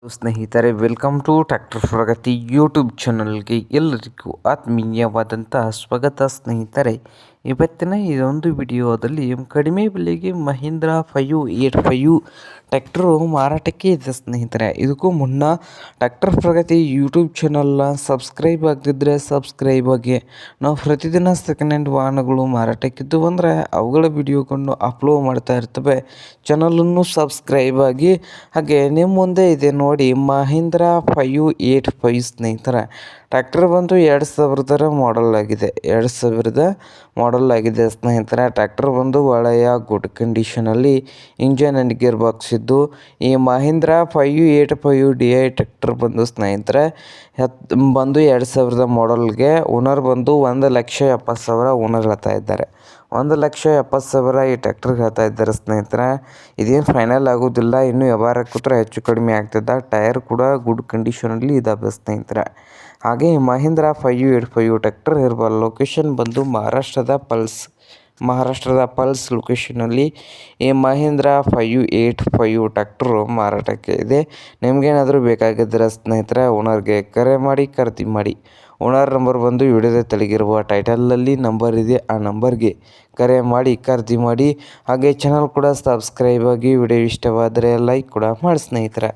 ಸ್ನೇಹಿತರೆ, welcome to tractor Pragati YouTube ಚಾನಲ್ಗೆ ಎಲ್ಲರಿಗೂ ಆತ್ಮೀಯವಾದಂತಹ ಸ್ವಾಗತ. ಸ್ನೇಹಿತರೆ, ಇವತ್ತಿನ ಇದೊಂದು ವಿಡಿಯೋದಲ್ಲಿ ಕಡಿಮೆ ಬೆಲೆಗೆ ಮಹೀಂದ್ರ 585 ಟ್ರ್ಯಾಕ್ಟರು ಮಾರಾಟಕ್ಕೆ ಇದೆ. ಸ್ನೇಹಿತರೆ, ಇದಕ್ಕೂ ಮುನ್ನ ಟ್ರ್ಯಾಕ್ಟರ್ ಪ್ರಗತಿ ಯೂಟ್ಯೂಬ್ ಚಾನಲ್ನ ಸಬ್ಸ್ಕ್ರೈಬ್ ಆಗದಿದ್ದರೆ ಸಬ್ಸ್ಕ್ರೈಬ್ ಆಗಿ. ನಾವು ಪ್ರತಿದಿನ ಸೆಕೆಂಡ್ ಹ್ಯಾಂಡ್ ವಾಹನಗಳು ಮಾರಾಟಕ್ಕಿದ್ದು ಅಂದರೆ ಅವುಗಳ ವಿಡಿಯೋಗಳನ್ನು ಅಪ್ಲೋಡ್ ಮಾಡ್ತಾ ಇರ್ತವೆ. ಚಾನಲನ್ನು ಸಬ್ಸ್ಕ್ರೈಬ್ ಆಗಿ. ಹಾಗೆ ನಿಮ್ಮ ಮುಂದೆ ಇದೆ ನೋಡಿ ಮಹೀಂದ್ರ 585 ಸ್ನೇಹಿತರೆ. ಟ್ರ್ಯಾಕ್ಟರ್ ಬಂದು 2000 ಮಾಡಲ್ ಆಗಿದೆ. 2000 ಮಾಡಲ್ ಆಗಿದೆ ಸ್ನೇಹಿತರೆ. ಟ್ರ್ಯಾಕ್ಟರ್ ಬಂದು ಒಳ್ಳೆಯ ಗುಡ್ ಕಂಡೀಷನಲ್ಲಿ ಇಂಜನ್ ಆ್ಯಂಡ್ ಗೇರ್ ಬಾಕ್ಸ್ ಇದ್ದು, ಈ ಮಹೀಂದ್ರ 585 DI ಟ್ರ್ಯಾಕ್ಟರ್ ಬಂದು ಸ್ನೇಹಿತರೆ ಬಂದು 2000 ಮಾಡಲ್ಗೆ ಓನರ್ ಬಂದು 1,70,000 ಓನರ್ ಹೇಳ್ತಾ ಇದ್ದಾರೆ. 1,70,000 ಈ ಟ್ರ್ಯಾಕ್ಟರ್ಗೆ ಹೇಳ್ತಾ ಇದ್ದಾರೆ ಸ್ನೇಹಿತರೆ. ಇದೇನು ಫೈನಲ್ ಆಗೋದಿಲ್ಲ, ಇನ್ನೂ ವ್ಯವಹಾರ ಕೂತ್ರೆ ಹೆಚ್ಚು ಕಡಿಮೆ ಆಗ್ತದೆ. ಟೈರ್ ಕೂಡ ಗುಡ್ ಕಂಡೀಷನಲ್ಲಿ ಇದ್ದಾವೆ ಸ್ನೇಹಿತರೆ. ಹಾಗೆ ಮಹೀಂದ್ರ 585 ಟ್ರ್ಯಾಕ್ಟರ್ ಇರುವ ಲೊಕೇಶನ್ ಬಂದು ಮಹಾರಾಷ್ಟ್ರದ ಪಲ್ಸ್ ಲೊಕೇಶನಲ್ಲಿ ಈ ಮಹೀಂದ್ರ 585 ಟ್ರ್ಯಾಕ್ಟರು ಮಾರಾಟಕ್ಕೆ ಇದೆ. ನಿಮಗೇನಾದರೂ ಬೇಕಾಗಿದ್ದರೆ ಸ್ನೇಹಿತರೆ ಓನರ್ಗೆ ಕರೆ ಮಾಡಿ ಖರೀದಿ ಮಾಡಿ. ಓನರ್ ನಂಬರ್ ಬಂದು ವಿಡಿಯೋದ ತೆಳಗಿರುವ ಟೈಟಲಲ್ಲಿ ನಂಬರ್ ಇದೆ, ಆ ನಂಬರ್ಗೆ ಕರೆ ಮಾಡಿ ಖರೀದಿ ಮಾಡಿ. ಹಾಗೆ ಚಾನಲ್ ಕೂಡ ಸಬ್ಸ್ಕ್ರೈಬ್ ಆಗಿ. ವಿಡಿಯೋ ಇಷ್ಟವಾದರೆ ಲೈಕ್ ಕೂಡ ಮಾಡಿ ಸ್ನೇಹಿತರೆ.